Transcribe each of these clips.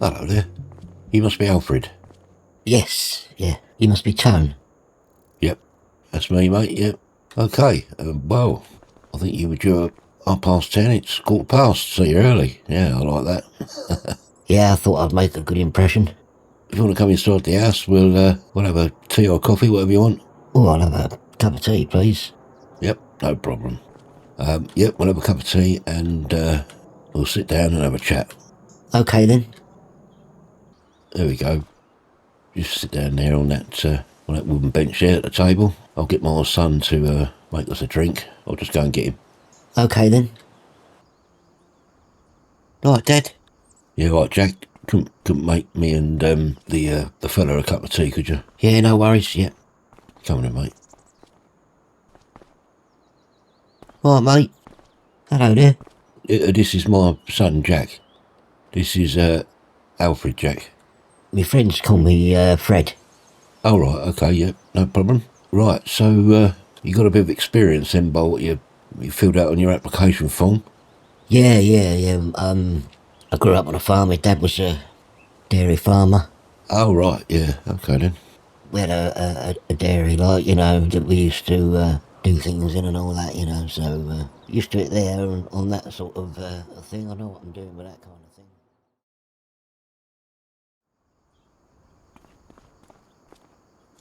Hello there. You must be Alfred. Yes, yeah. You must be Tone. Yep, that's me, mate, yep. Okay, well, I think you were due at 10:30. It's 10:15, so you're early. Yeah, I like that. Yeah, I thought I'd make a good impression. If you want to come inside the house, we'll have a tea or coffee, whatever you want. Oh, I'll have a cup of tea, please. Yep, no problem. Yep, we'll have a cup of tea and we'll sit down and have a chat. Okay, then. There we go. Just sit down there on that wooden bench there at the table. I'll get my son to make us a drink. I'll just go and get him. Okay, then. Right, Dad. Yeah, right, Jack. Couldn't make me and the fella a cup of tea, could you? Yeah, no worries, yeah. Come on in, mate. Right, mate. Hello there. This is my son, Jack. This is Alfred, Jack. My friends call me Fred. Oh, right, okay, yeah, no problem. Right, so you got a bit of experience then by what you filled out on your application form? Yeah. I grew up on a farm. My dad was a dairy farmer. Oh, right, yeah, okay then. We had a dairy, like, that we used to do things in and all that, so used to it there and on that sort of thing. I know what I'm doing with that kind of thing.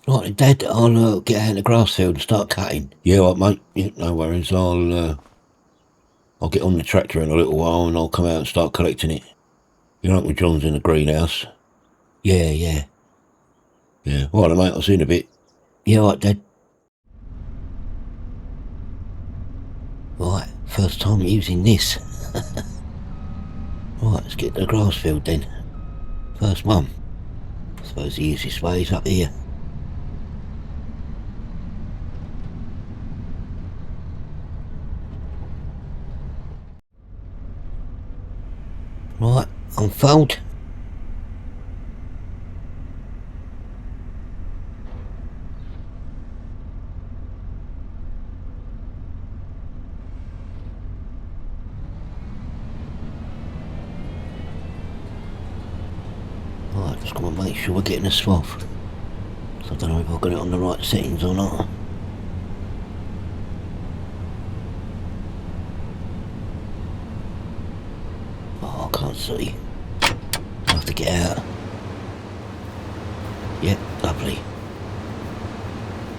Right, Dad, I'll get out in the grass field and start cutting. Yeah, right, mate. Yeah, no worries. I'll get on the tractor in a little while and I'll come out and start collecting it. Your Uncle John's in the greenhouse. Yeah. Yeah, all right, mate. I'll see you in a bit. Yeah, right, Dad. Right, first time using this. Right, let's get to the grass field then. First one. I suppose the easiest way is up here. Right, unfold. Right, just got to make sure we're getting a swath. So I don't know if I've got it on the right settings or not. Oh, I can't see. I have to get out. Yep, lovely.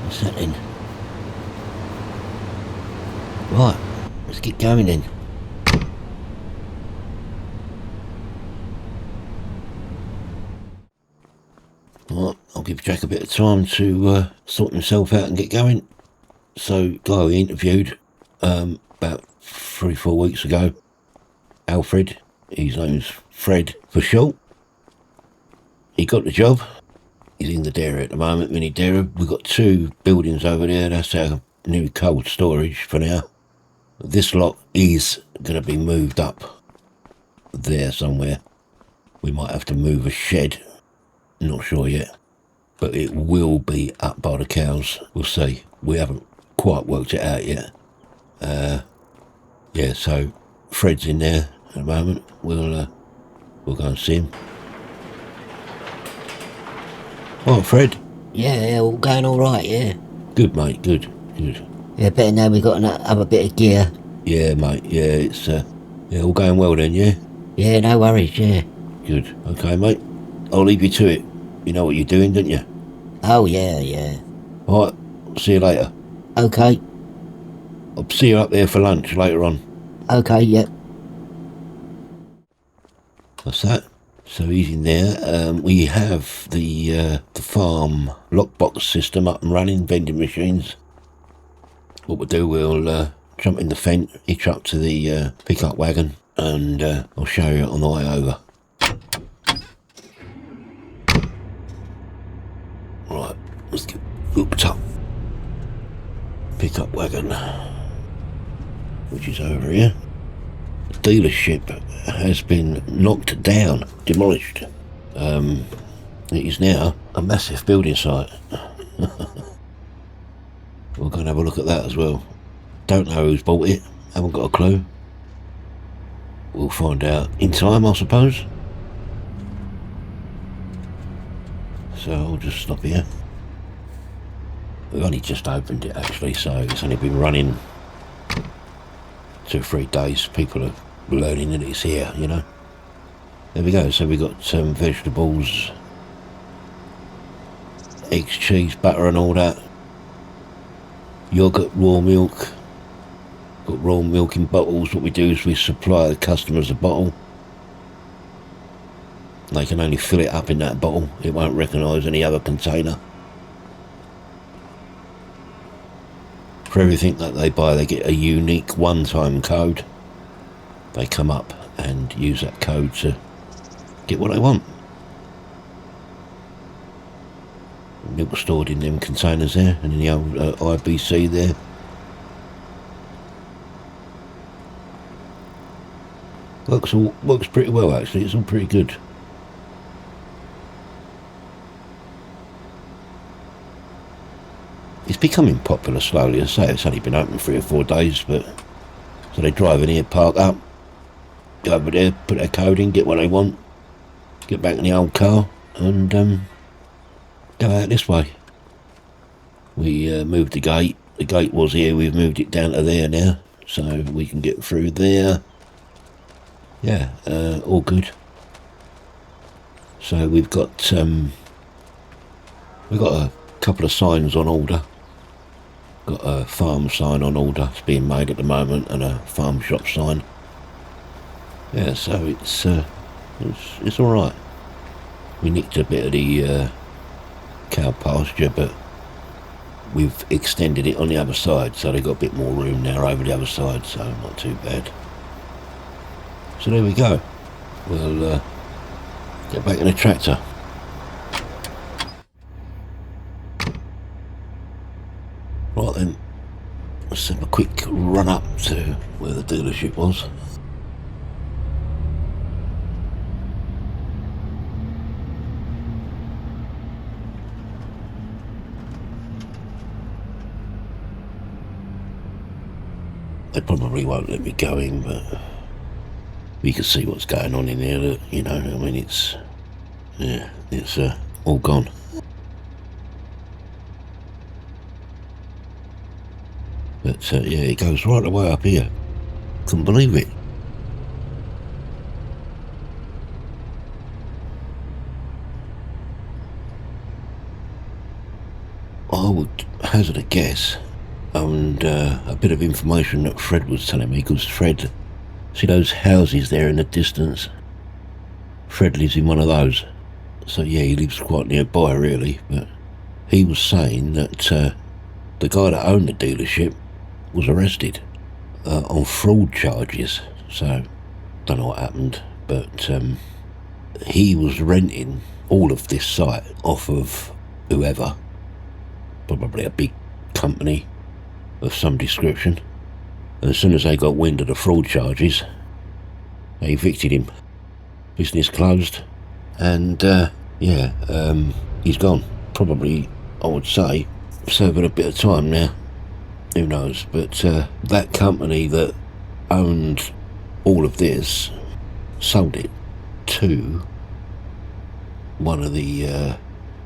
What's that then? Right, let's get going then. Right, I'll give Jack a bit of time to sort himself out and get going. So, guy we interviewed about 3-4 weeks ago, Alfred, his name's Fred for short. He got the job. He's in the dairy at the moment, mini dairy. We've got 2 buildings over there. That's our new cold storage for now. This lot is going to be moved up there somewhere. We might have to move a shed. Not sure yet. But it will be up by the cows. We'll see. We haven't quite worked it out yet. Yeah, so Fred's in there at the moment. We'll go and see him. Oh, Fred. Yeah, all going alright, yeah. Good, mate, good. Yeah, better now we've got another bit of gear. Yeah, mate, yeah, it's all going well then, yeah? Yeah, no worries, yeah. Good, okay, mate. I'll leave you to it. You know what you're doing, don't you? Oh, yeah. Alright, see you later. Okay. I'll see you up there for lunch later on. Okay, yep. What's that? So he's in there. We have the farm lockbox system up and running, vending machines. What we'll do, we'll jump in the fence, hitch up to the pickup wagon, and I'll show you on the way over. Right, let's get hooked up. Pickup wagon, which is over here. The dealership has been knocked down, demolished. It is now a massive building site. We're going to have a look at that as well. Don't know who's bought it, haven't got a clue. We'll find out in time, I suppose. So I'll just stop here. We've only just opened it actually, so it's only been running 2 or 3 days. People are learning that it's here, you know. There we go. So we got some vegetables, eggs, cheese, butter and all that. Yogurt, raw milk. Got raw milk in bottles. What we do is we supply the customers a bottle. They can only fill it up in that bottle. It won't recognise any other container. For everything that they buy, they get a unique one-time code. They come up and use that code to get what they want. Milk stored in them containers there, and in the old IBC there. Works pretty well actually. It's all pretty good. It's becoming popular slowly. As I say, it's only been open 3 or 4 days, but so they drive in here, park up, go over there, put their code in, get what they want, get back in the old car, and go out this way. We moved the gate. The gate was here. We've moved it down to there now, so we can get through there. Yeah, all good. So we've got a couple of signs on order. Got a farm sign on order. It's being made at the moment, and a farm shop sign. Yeah, so it's all right. We nicked a bit of the cow pasture, but we've extended it on the other side, so they've got a bit more room now over the other side, so not too bad. So there we go. We'll get back in the tractor. Right then, let's have a quick run up to where the dealership was. They probably won't let me go in, but we can see what's going on in there, you know. I mean, it's all gone. But yeah, it goes right the way up here. Couldn't believe it. I would hazard a guess, and a bit of information that Fred was telling me, because Fred, see those houses there in the distance? Fred lives in one of those. So yeah, he lives quite nearby really, but he was saying that the guy that owned the dealership was arrested on fraud charges. So don't know what happened, but he was renting all of this site off of whoever, probably a big company of some description. And as soon as they got wind of the fraud charges, they evicted him. Business closed, and he's gone. Probably, I would say, serving a bit of time now. Who knows? But that company that owned all of this sold it to one of the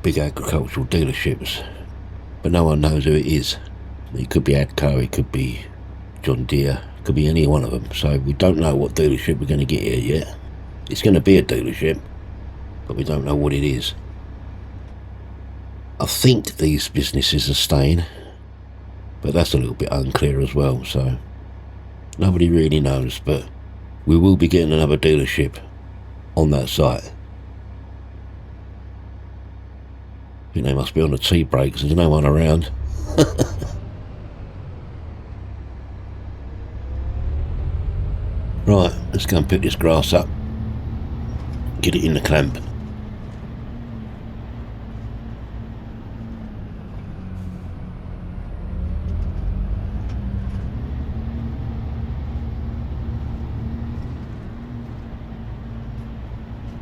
big agricultural dealerships, but no one knows who it is. It could be ADCO, it could be John Deere, it could be any one of them. So we don't know what dealership we're going to get here yet. It's going to be a dealership, but we don't know what it is. I think these businesses are staying, but that's a little bit unclear as well, so nobody really knows. But we will be getting another dealership on that site. I think they must be on the tea breaks, there's no one around. Right, let's go and pick this grass up, get it in the clamp.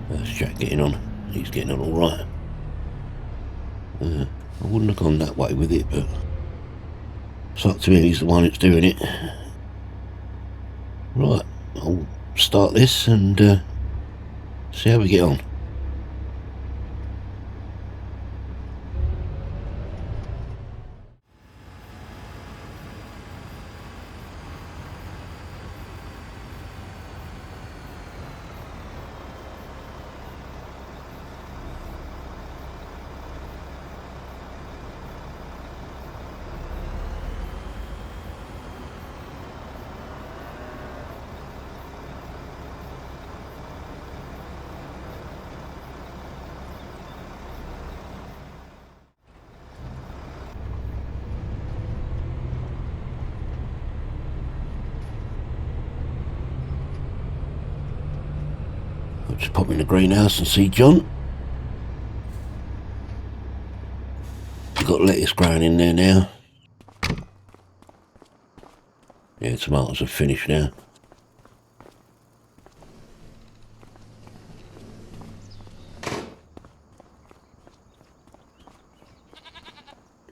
That's Jack getting on. He's getting on alright. I wouldn't have gone that way with it, but it's up to him, he's the one that's doing it. Right, I'll start this and see how we get on. Just pop in the greenhouse and see John. We've got lettuce growing in there now. Yeah, tomatoes are finished now.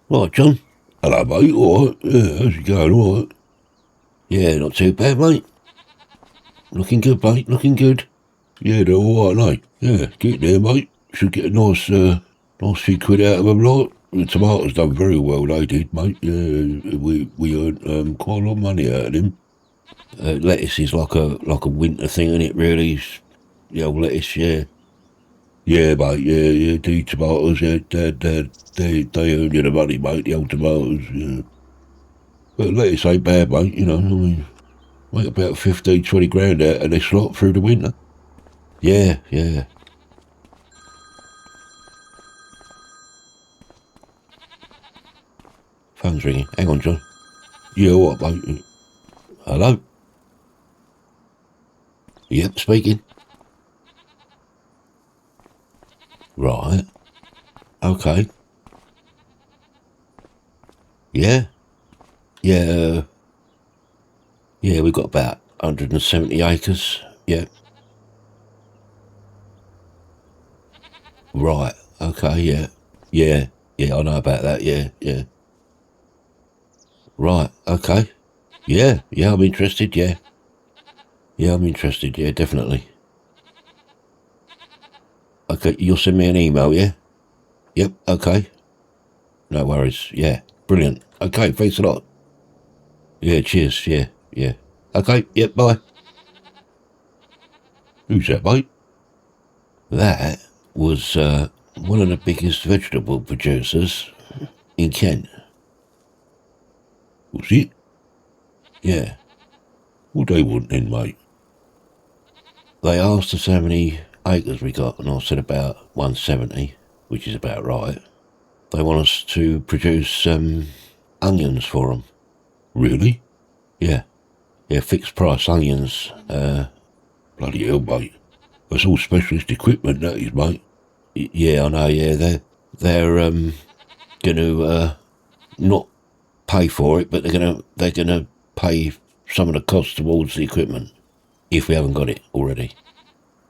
Right, John. Hello, mate. All right. Yeah, how's it going? All right. Yeah, not too bad, mate. Looking good, mate. Looking good. Yeah, they're all right, mate. Yeah, get there, mate. Should get a nice few quid out of them, like. The tomatoes done very well, they did, mate. Yeah, we earned quite a lot of money out of them. Lettuce is like a winter thing, isn't it? Really, the old lettuce, yeah. Yeah, mate. Yeah. The tomatoes, yeah, they earn you the money, mate. The old tomatoes, yeah. But lettuce ain't bad, mate. You know, I mean, make about 15, 20 grand out of this lot through the winter. Yeah. Phone's ringing. Hang on, John. Yeah, all right, mate. Hello? Yep, speaking. Right. Okay. Yeah. Yeah, we've got about 170 acres. Yeah. Right. Okay, yeah. Yeah, I know about that, yeah. Right, okay. Yeah, I'm interested, yeah. Yeah, I'm interested, yeah, definitely. Okay, you'll send me an email, yeah? Yep, okay. No worries, yeah. Brilliant. Okay, thanks a lot. Yeah, cheers, yeah. Okay, yep, bye. Who's that, mate? That was one of the biggest vegetable producers in Kent. Was it? Yeah. What they want then, mate? They asked us how many acres we got, and I said about 170, which is about right. They want us to produce onions for them. Really? Yeah, fixed price onions. Bloody hell, mate. That's all specialist equipment, that is, mate. Yeah, I know. Yeah, they're going to not pay for it, but they're gonna pay some of the costs towards the equipment if we haven't got it already.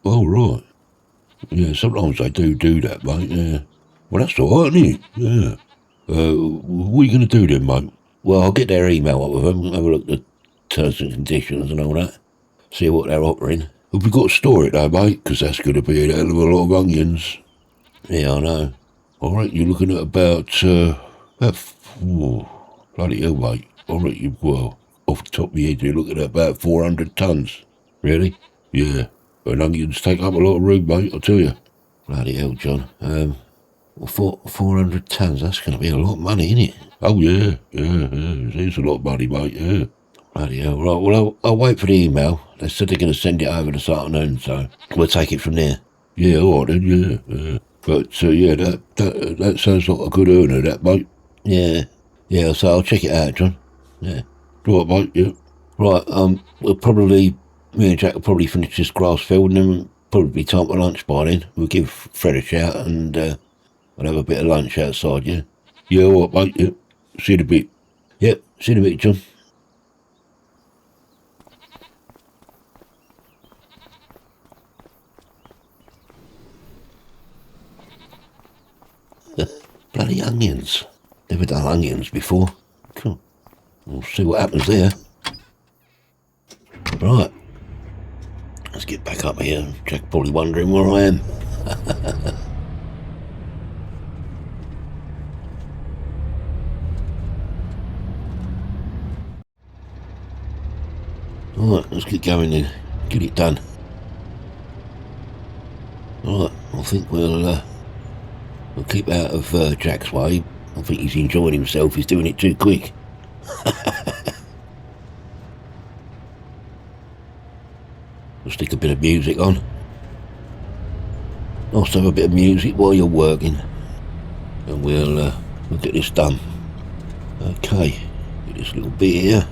Oh, right. Yeah, sometimes they do that, mate, yeah. Well, that's all right, isn't it? Yeah. What are you going to do then, mate? Well, I'll get their email up with them, have a look at the terms and conditions and all that, see what they're offering. Have we got to store it, though, mate? Because that's going to be a hell of a lot of onions. Yeah, I know. I reckon you're looking at about bloody hell, mate. I reckon you, well, off the top of your head, you're looking at about 400 tons. Really? Yeah. And onions take up a lot of room, mate, I tell you. Bloody hell, John. Well, 400 tons, that's going to be a lot of money, isn't it? Oh, yeah. There's a lot of money, mate, yeah. Bloody hell. Right, well, I'll wait for the email. They said they're going to send it over this afternoon, so we'll take it from there. Yeah, all right then, yeah. But, yeah, that sounds like a good earner, that, mate. Yeah, so I'll check it out, John. Yeah. Right, mate, yeah. Right, me and Jack will probably finish this grass field and then it'll probably be time for lunch by then. We'll give Fred a shout and we'll have a bit of lunch outside, yeah? Yeah, all right, mate, yeah. See you in a bit. Yep, see you in a bit, John. Bloody onions. Never done onions before. Cool. We'll see what happens there. Right. Let's get back up here. Jack probably wondering where I am. Alright, let's get going then. Get it done. Alright, I think we'll keep out of Jack's way. I think he's enjoying himself. He's doing it too quick. We'll stick a bit of music on. Nice to have a bit of music while you're working. And we'll get this done. Okay, get this little bit here.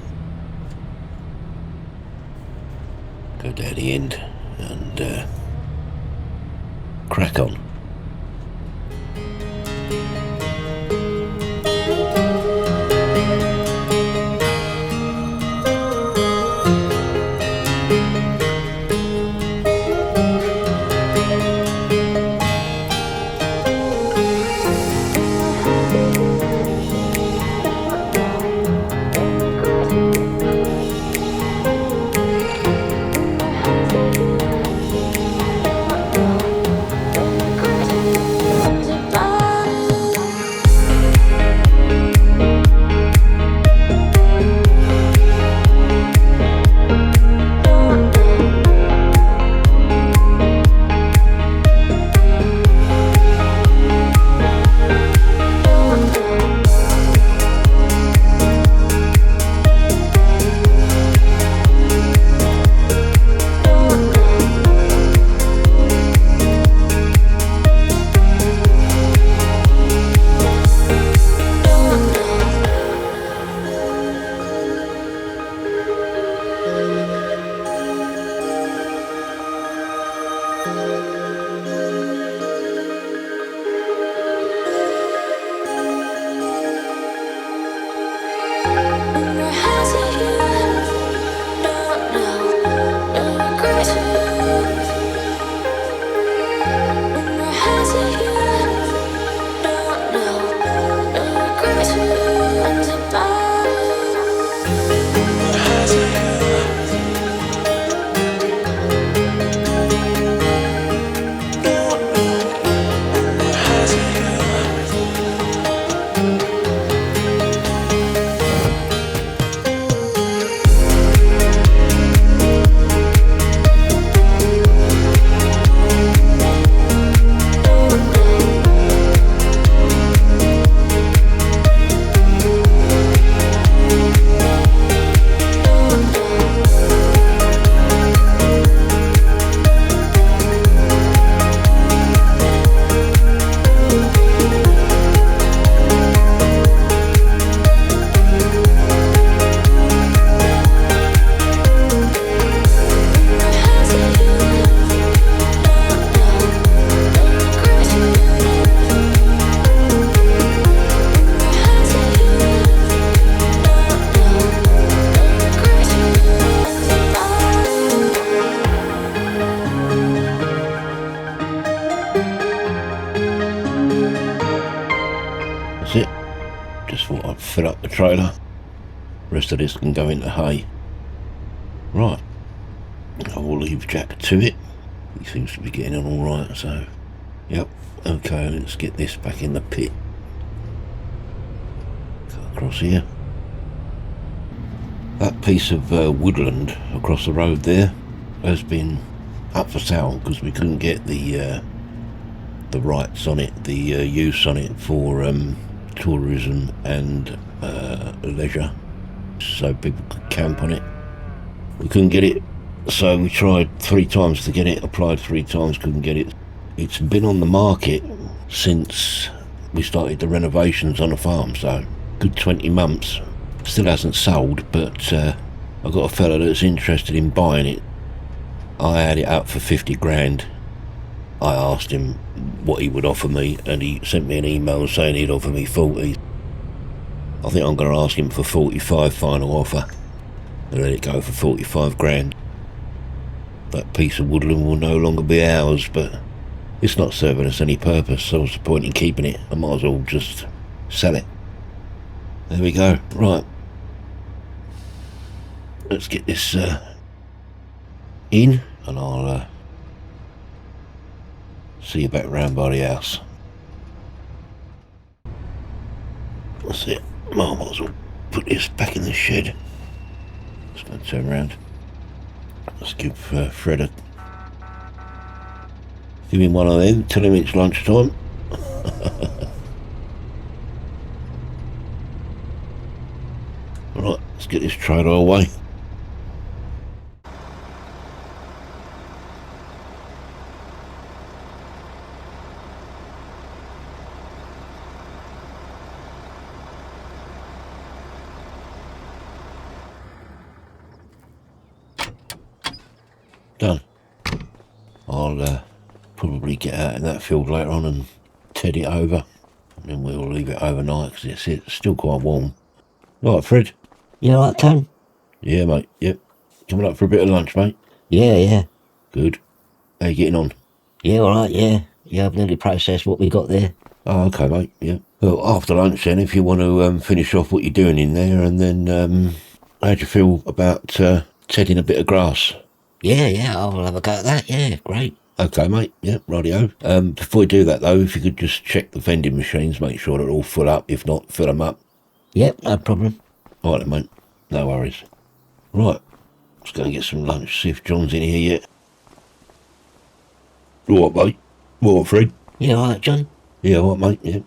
Go down the end and crack on. That's it. Just thought I'd fill up the trailer. Rest of this can go into hay. Right. I will leave Jack to it. He seems to be getting on alright, so... Yep. Okay, let's get this back in the pit. Cut across here. That piece of woodland across the road there has been up for sale because we couldn't get the rights on it, the use on it for tourism and leisure, so people could camp on it. We couldn't get it, so we tried 3 times to get it, applied 3 times, couldn't get it. It's been on the market since we started the renovations on the farm, so good 20 months. Still hasn't sold, but I've got a fella that's interested in buying it. I had it up for 50 grand. I asked him what he would offer me, and he sent me an email saying he'd offer me 40. I think I'm going to ask him for 45 final offer and let it go for 45 grand. That piece of woodland will no longer be ours, but it's not serving us any purpose, so what's the point in keeping it? I might as well just sell it. There we go. Right. Let's get this in, and I'll see you back round by the house. That's it. I might as well put this back in the shed. Just going to turn around. Let's give Fred a... Give him one of them. Tell him it's lunchtime. Right, let's get this trailer away. Done. I'll probably get out in that field later on and ted it over. And then we'll leave it overnight because it's still quite warm. Right, Fred? You alright, Tone? Yeah, mate, yep. Coming up for a bit of lunch, mate? Yeah. Good. How you getting on? Yeah, alright, yeah. Yeah, I've nearly processed what we got there. Oh, okay, mate, yeah. Well, after lunch then, if you want to finish off what you're doing in there, and then how do you feel about tedding a bit of grass? Yeah, I'll have a go at that, yeah, great. Okay, mate, yeah, rightio. Before you do that, though, if you could just check the vending machines, make sure they're all full up. If not, fill them up. Yep, no problem. All right, then, mate, no worries. Right, let's go and get some lunch, see if John's in here yet. All right, mate. All right, Fred? Yeah, alright, John? Yeah, all right, mate, yeah.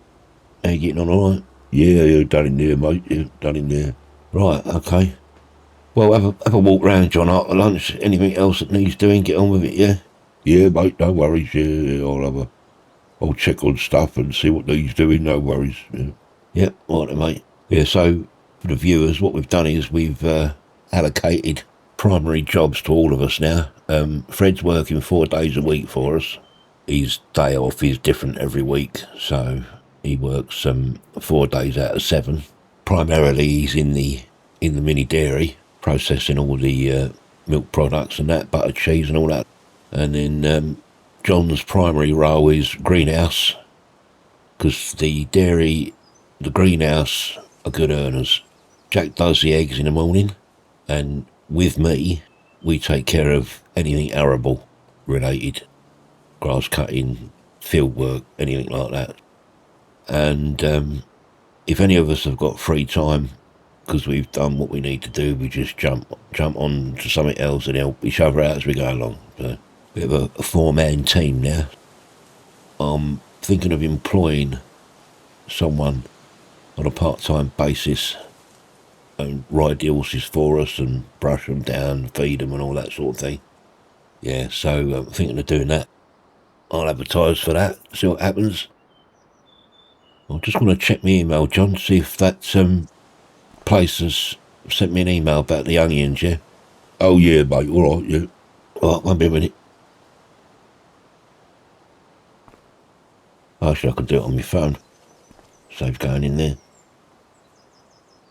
How you getting on, all right? Yeah, done in there, mate, yeah, done in there. Right, okay. Well, have a walk round, John, after lunch. Anything else that needs doing, get on with it, yeah? Yeah, mate, no worries, yeah, I'll check on stuff and see what needs doing, no worries, yeah. Yep, all right, mate. Yeah, so, for the viewers, what we've done is we've allocated primary jobs to all of us now. Fred's working 4 days a week for us. His day off is different every week, so he works 4 days out of 7. Primarily, he's in the mini dairy, processing all the milk products and that, butter, cheese and all that. And then John's primary role is greenhouse, because the dairy, the greenhouse are good earners. Jack does the eggs in the morning, and with me, we take care of anything arable related, grass cutting, field work, anything like that. And if any of us have got free time, because we've done what we need to do, we just jump on to something else and help each other out as we go along. So, bit of a 4-man team now. I'm thinking of employing someone on a part-time basis and ride the horses for us and brush them down, feed them and all that sort of thing. Yeah, so I'm thinking of doing that. I'll advertise for that, see what happens. I just want to check my email, John, see if that place has sent me an email about the onions, yeah? Oh, yeah, mate, all right, yeah. All right, won't be a minute. Actually, I could do it on my phone. Save going in there.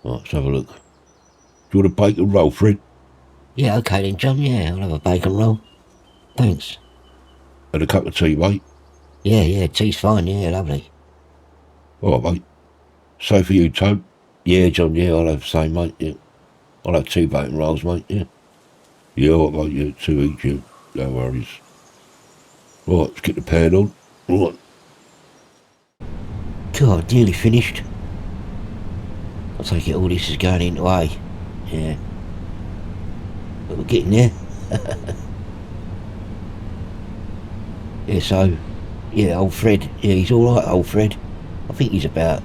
Right, let's have a look. Do you want a bacon roll, Fred? Yeah, okay then, John, yeah, I'll have a bacon roll. Thanks. And a cup of tea, mate? Yeah, tea's fine, yeah, lovely. All right, mate. So for you, Toad? Yeah, John, yeah, I'll have the same, mate, yeah. I'll have 2 bacon rolls, mate, yeah. Yeah, all right, mate, yeah, 2 each, yeah. No worries. Right, let's get the pan on. Right. God, nearly finished. I take it all this is going into A. Yeah. But we're getting there. Yeah, so, yeah, old Fred, yeah, he's alright, old Fred. I think he's about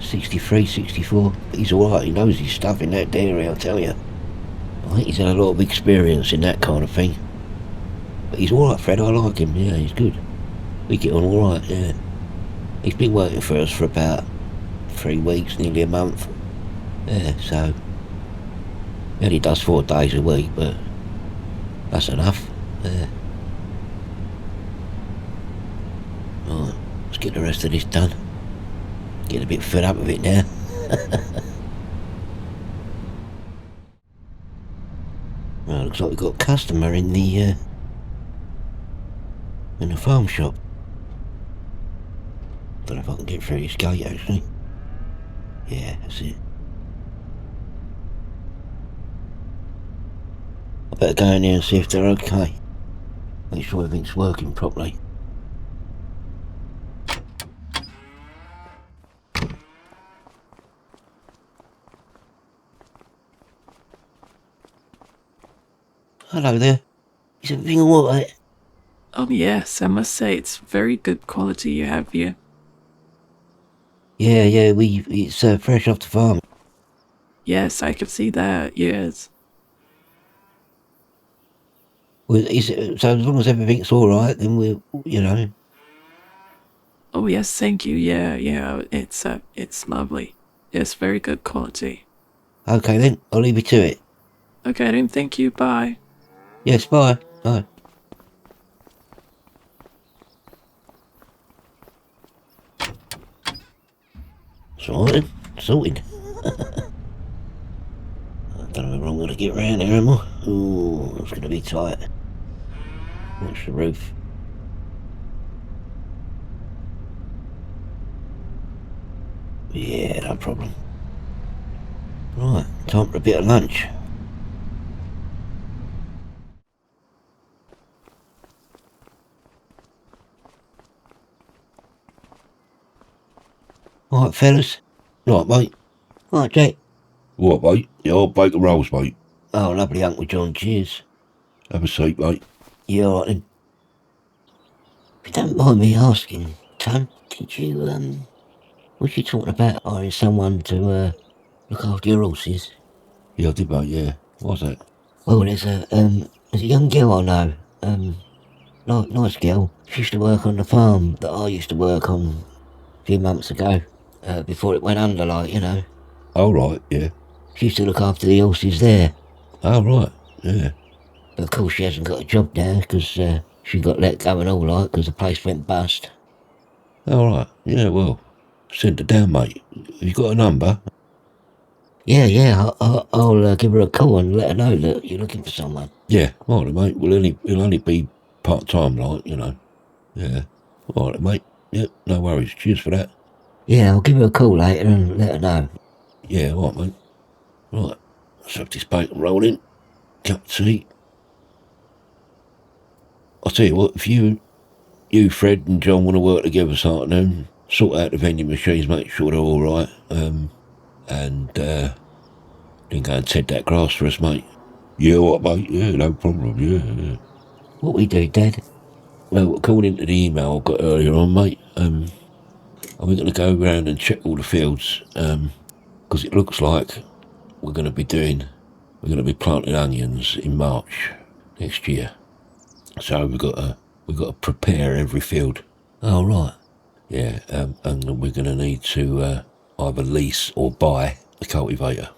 63, 64, but he's alright, he knows his stuff in that dairy, I'll tell you. I think he's had a lot of experience in that kind of thing. But he's alright, Fred, I like him, yeah, he's good. We get on alright, yeah. He's been working for us for about 3 weeks, nearly a month. Yeah, so, he only does 4 days a week, but that's enough, yeah. Right, let's get the rest of this done. Getting a bit fed up with it now. Well, looks like we've got a customer in the farm shop. Don't know if I can get through this gate actually. Yeah, that's it. I better go in there and see if they're okay. Make sure everything's working properly. Hello there. Is everything alright? Yes, I must say it's very good quality you have here. Yeah, it's fresh off the farm. Yes, I can see that, yes. Well, so as long as everything's alright, then we'll, you know. Oh yes, thank you, yeah, it's lovely. Yes, very good quality. Okay then, I'll leave you to it. Okay then, thank you, bye. Yes, bye. Bye. It's all right then. Sorted. I don't know if I'm going to get round there, am I? Oh, it's going to be tight. Watch the roof. Yeah, no problem. Right, time for a bit of lunch. Right, fellas. Right, mate. Right, Jake. What, mate? Yeah, I'll bacon rolls, mate. Oh, lovely, Uncle John. Cheers. Have a seat, mate. Yeah, all right then. If you don't mind me asking, Tom, was you talking about hiring someone to look after your horses? Yeah, I did, mate, yeah. What's that? Well, there's a young girl I know, nice girl. She used to work on the farm that I used to work on a few months ago, before it went under, like, you know. Oh, right, yeah. She used to look after the horses there. Oh, right, yeah. But of course she hasn't got a job now, because she got let go and all, like, because the place went bust. All right, yeah, well, send it down, mate. Have you got a number? Yeah, I'll give her a call and let her know that you're looking for someone. Yeah, all right, mate. Well, it'll only be part-time, like, you know. Yeah. All right, mate. Yep, no worries. Cheers for that. Yeah, I'll give her a call later and let her know. Yeah, all right, mate. Right, let's have this bacon roll in. Cup of tea. I'll tell you what, if you, Fred and John want to work together this afternoon, sort out the vending machines, make sure they're all right, and then go and ted that grass for us, mate. Yeah, what, mate? Yeah, no problem. Yeah. What we do, Dad? Well, according to the email I got earlier on, mate, I'm going to go around and check all the fields, because it looks like we're going to be planting onions in March next year. So we've got to prepare every field. Oh, right. Yeah, and we're going to need to either lease or buy a cultivator,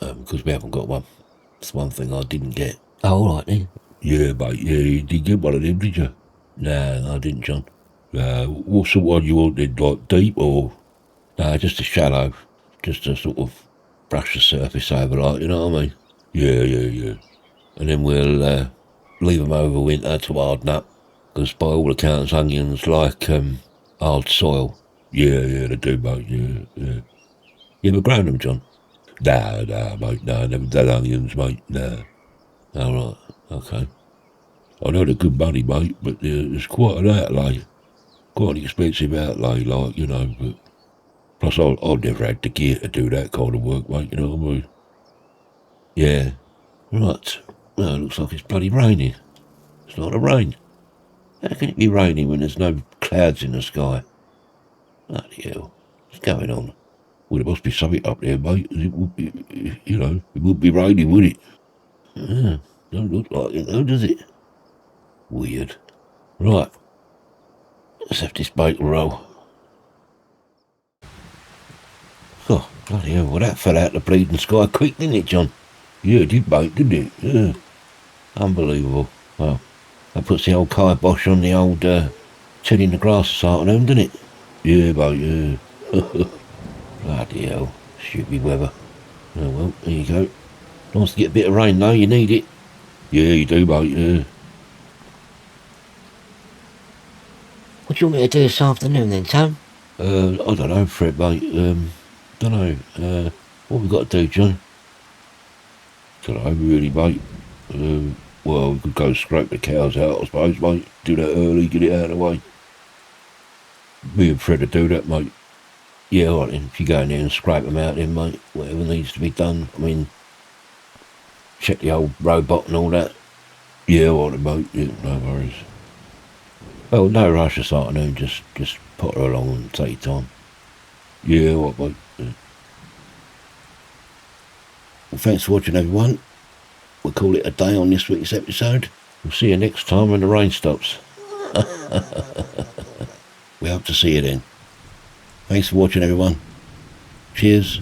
because we haven't got one. That's one thing I didn't get. Oh, all right then. Yeah, mate. Yeah, you did get one of them, did you? No, I didn't, John. What sort of one you wanted? Like deep or? No, just a shallow, just to sort of brush the surface over, like, you know what I mean? Yeah. And then we'll leave them over winter to harden up, because by all accounts onions like hard soil. Yeah, they do, mate. Yeah. You ever grown them, John? Nah, mate. Nah, never done onions, mate. Nah. All right, okay. I know they're good money, mate, but it's quite an outlay. Quite an expensive outlay, like, you know, but plus I've never had the gear to do that kind of work, mate, you know what I mean? Yeah. Right. Well, it looks like it's bloody raining. It's not a rain. How can it be raining when there's no clouds in the sky? Bloody hell. What's going on? Well, there must be something up there, mate. It would be, you know, it would be raining, would it? Yeah, don't look like it though, does it? Weird. Right. Let's have this bacon roll. Oh, bloody hell. Well, that fell out the bleeding sky quick, didn't it, John? Yeah, it did, mate, didn't it? Yeah. Unbelievable. Well, that puts the old kibosh on the old tilling the grass this afternoon, doesn't it? Yeah, mate, yeah. Bloody hell. Stupid weather. Oh, well, there you go. Nice to get a bit of rain, though. You need it. Yeah, you do, mate, yeah. What do you want me to do this afternoon then, Tom? I don't know, Fred, mate. Don't know. What we got to do, John? Don't know, really, mate. Well, we could go scrape the cows out, I suppose, mate. Do that early, get it out of the way. Me and Fred would do that, mate. Yeah, all right then. If you go in there and scrape them out then, mate, whatever needs to be done. I mean, check the old robot and all that. Yeah, all right, mate. Yeah, no worries. Well, no rush this afternoon. Just put her along and take your time. Yeah, all right, mate. Yeah. Well, thanks for watching, everyone. We'll call it a day on this week's episode. We'll see you next time when the rain stops. We hope to see you then. Thanks for watching, everyone. Cheers.